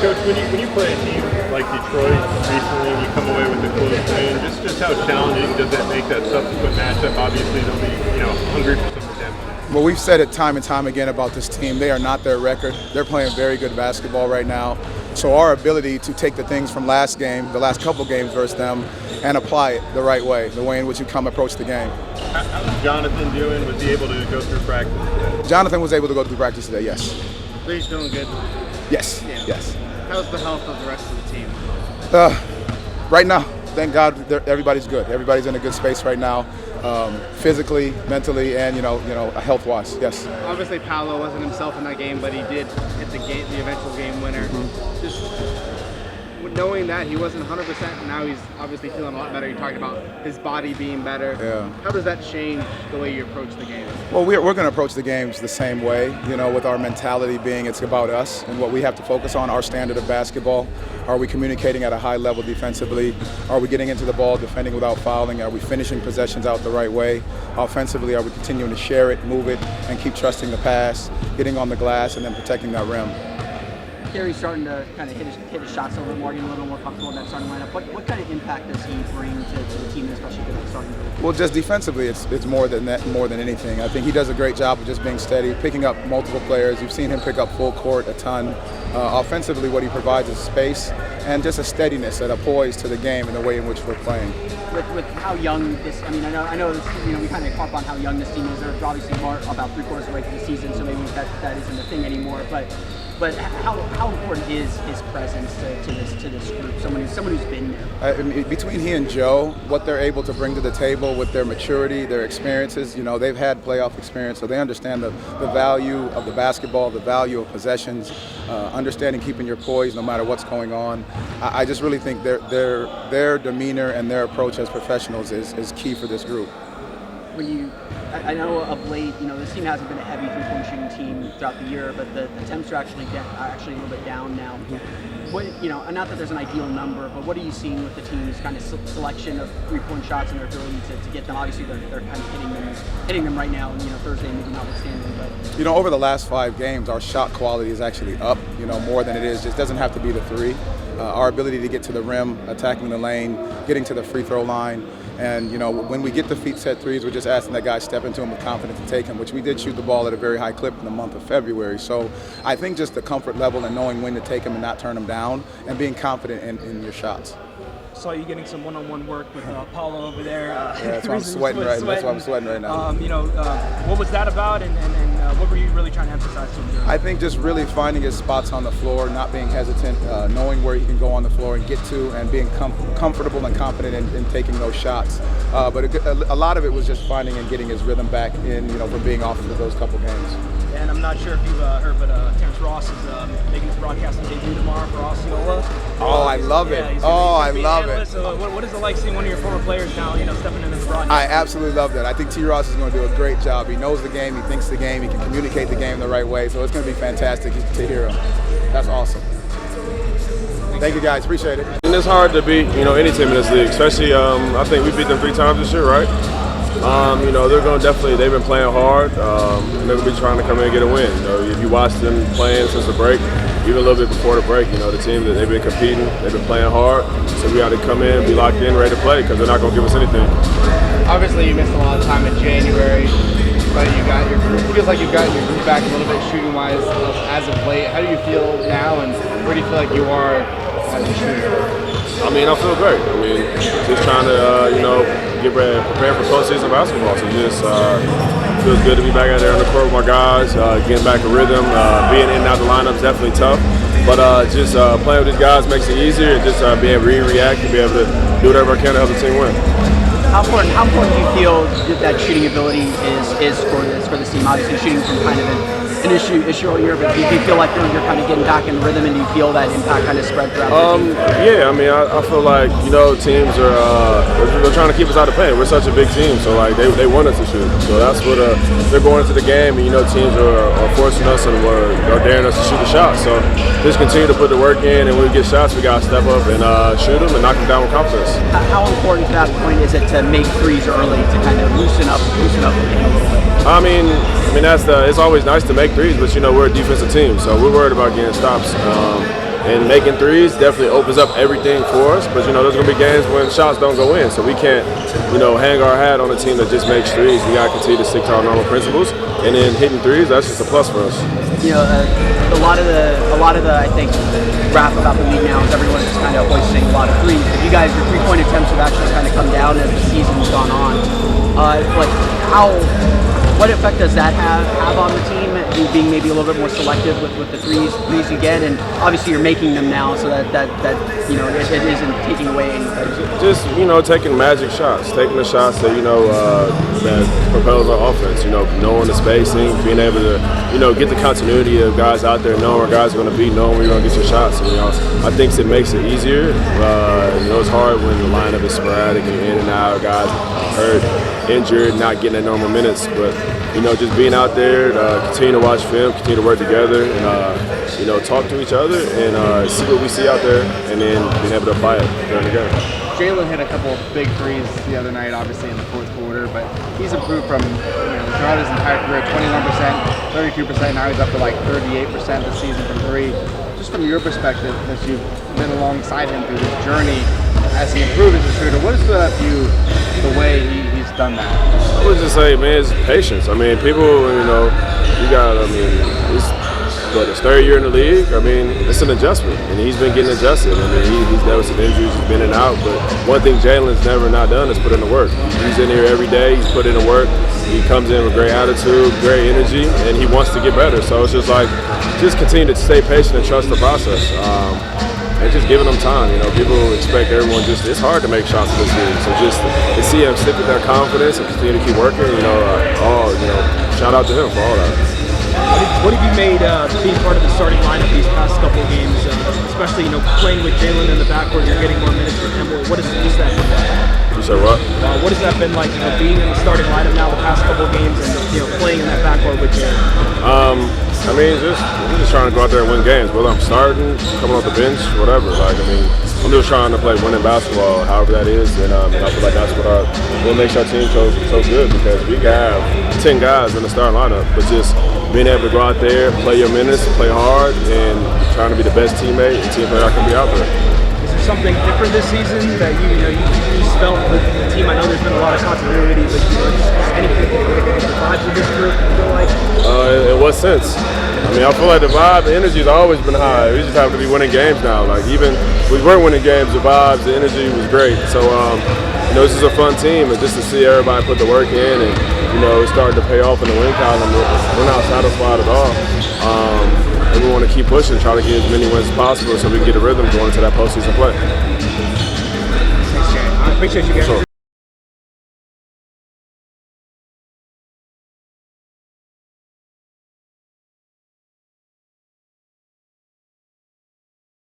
Coach, when you play a team like Detroit recently and you come away with a close win, just how challenging does that make that subsequent matchup? Obviously, they'll be hungry for some redemption. Well, we've said it time and time again about this team. They are not their record. They're playing very good basketball right now. So our ability to take the things from last game, the last couple games versus them, and apply it the right way, the way in which you approach the game. How's Jonathan doing? Was he able to go through practice today? Jonathan was able to go through practice today, yes. So he's feeling good? Yes, Yeah. yes. How's the health of the rest of the team? Right now, thank God, everybody's good. Everybody's in a good space right now, physically, mentally, and health-wise. Yes. Obviously, Paolo wasn't himself in that game, but he did hit the eventual game winner. Mm-hmm. Just knowing that he wasn't 100%, and now he's obviously feeling a lot better. You talked about his body being better. Yeah. How does that change the way you approach the game? Well, we're going to approach the games the same way, with our mentality being it's about us and what we have to focus on, our standard of basketball. Are we communicating at a high level defensively? Are we getting into the ball, defending without fouling? Are we finishing possessions out the right way? Offensively, are we continuing to share it, move it, and keep trusting the pass, getting on the glass, and then protecting that rim? Gary's starting to kind of hit his shots a little bit more, getting a little more comfortable in that starting lineup. What kind of impact does he bring to the team, especially for that starting group? Well, just defensively, it's more than that, more than anything. I think he does a great job of just being steady, picking up multiple players. You've seen him pick up full court a ton. Offensively, what he provides is space and just a steadiness and a poise to the game and the way in which we're playing. With how young this, I know this, we kind of harp on how young this team is. They're obviously about 3/4 of the way through the season, so maybe that isn't a thing anymore. But how important is his presence to this group? Someone who's been there. Between he and Joe, what they're able to bring to the table with their maturity, their experiences, they've had playoff experience, so they understand the value of the basketball, the value of possessions, understanding keeping your poise no matter what's going on. I just really think their demeanor and their approach as professionals is key for this group. I know of late, this team hasn't been a heavy three-point shooting team throughout the year, but the attempts are actually a little bit down now. What, not that there's an ideal number, but what are you seeing with the team's kind of selection of three-point shots and their ability to get them? Obviously, they're kind of hitting them right now, and Thursday maybe notwithstanding. But over the last 5 games, our shot quality is actually up, more than it is. Just doesn't have to be the three. Our ability to get to the rim, attacking the lane, getting to the free throw line. And, when we get the feet set threes, we're just asking that guy step into them with confidence and take them, which we did shoot the ball at a very high clip in the month of February. So I think just the comfort level and knowing when to take them and not turn them down and being confident in your shots. Saw you getting some one-on-one work with Paulo over there. Yeah, that's why I'm sweating right now. That's why I'm sweating right now. What was that about, and what were you really trying to emphasize to him? I think just really finding his spots on the floor, not being hesitant, knowing where he can go on the floor and get to, and being comfortable and confident in taking those shots. But a lot of it was just finding and getting his rhythm back in, from being off for those couple games. And I'm not sure if you've heard, but Terrence Ross is making his broadcasting debut tomorrow for Osceola. Oh, I love it. I love it. So what is it like seeing one of your former players now, stepping into the broadcast? I absolutely love that. I think T. Ross is going to do a great job. He knows the game. He thinks the game. He can communicate the game the right way. So it's going to be fantastic to hear him. That's awesome. Thank you, guys. Appreciate it. And it's hard to beat, any team in this league, especially I think we beat them 3 times this year, right? They're going to they've been playing hard. And they're going to be trying to come in and get a win. If you watch them playing since the break, even a little bit before the break, the team that they've been competing, they've been playing hard. So we got to come in, be locked in, ready to play, because they're not going to give us anything. Obviously, you missed a lot of time in January, but you got your group. It feels like you've got your group back a little bit shooting-wise as of late. How do you feel now, and where do you feel like you are as a shooter? I feel great. Just trying to, get ready, prepare for postseason basketball. So just feels good to be back out there on the court with my guys, getting back a rhythm. Being in and out the lineup is definitely tough, but just playing with these guys makes it easier, and just being able to react and be able to do whatever I can to help the team win. How important do you feel that shooting ability is for this team? Obviously, shooting from kind of an issue all year, but do you feel like you're kind of getting back in rhythm, and do you feel that impact kind of spread throughout the team? Yeah, I feel like teams are they're trying to keep us out of paint. We're such a big team, so they want us to shoot. So that's what they're going into the game, and teams are forcing us and are daring us to shoot the shot. So just continue to put the work in, and when we get shots, we gotta step up and shoot them and knock them down with confidence. How important to that point is it to make threes early to kind of loosen up the game a little bit? It's always nice to make threes, but we're a defensive team, so we're worried about getting stops. And making threes definitely opens up everything for us. But, there's going to be games when shots don't go in. So we can't, hang our hat on a team that just makes threes. We got to continue to stick to our normal principles. And then hitting threes, that's just a plus for us. A lot of the I think rap about the league now is everyone's just kind of hoisting a lot of threes. But you guys, your three-point attempts have actually kind of come down as the season's gone on. What effect does that have on the team? You being maybe a little bit more selective with the threes you get, and obviously you're making them now, so that it isn't taking away anything. Just taking magic shots, taking the shots that that propels our offense. Knowing the spacing, being able to get the continuity of guys out there, knowing where guys are going to be, knowing where you're going to get your shots. I think it makes it easier. It's hard when the lineup is sporadic and in and out, guys hurt, injured, not getting their normal minutes, but. Just being out there, continue to watch film, continue to work together, and talk to each other and see what we see out there, and then being able to apply it during the game. Jalen hit a couple of big threes the other night, obviously in the fourth quarter, but he's improved from throughout his entire career, 21%, 32%. Now he's up to like 38% this season from three. Just from your perspective, as you've been alongside him through this journey, as he improves as a shooter, what has stood out to you the way he's done that? I would just say, man, it's patience. People, it's his third year in the league. It's an adjustment, and he's been getting adjusted. He's dealt with some injuries, he's been in and out, but one thing Jalen's never not done is put in the work. He's in here every day, he's put in the work. He comes in with great attitude, great energy, and he wants to get better. So it's just continue to stay patient and trust the process. And just giving them time. People expect everyone it's hard to make shots in this league. So just to see him stick with that confidence and continue to keep working, shout out to him for all that. What have you made being part of the starting lineup these past couple of games, especially playing with Jalen in the backcourt? You're getting more minutes with him. What has that been like? You said what? What has that been like? Being in the starting lineup now the past couple of games and playing in that backcourt with Jalen. We're just trying to go out there and win games. Whether I'm starting, coming off the bench, whatever. I'm just trying to play winning basketball, however that is, and I feel like that's what makes our team so good, because we have 10 guys in the starting lineup, but just being able to go out there, play your minutes, play hard, and trying to be the best teammate and team player I can be out there. Is there something different this season that you just felt with the team? I know there's been a lot of continuity, but just anything the vibes of this group feel like? In what sense? I feel like the vibe, the energy has always been high. We just have to be winning games now. Even we weren't winning games, the vibes, the energy was great. So, this is a fun team, and just to see everybody put the work in, and it's starting to pay off in the win column. We're not satisfied at all. And we want to keep pushing, try to get as many wins as possible, so we can get a rhythm going into that postseason play. Thanks, Jay. I appreciate you guys. Sure.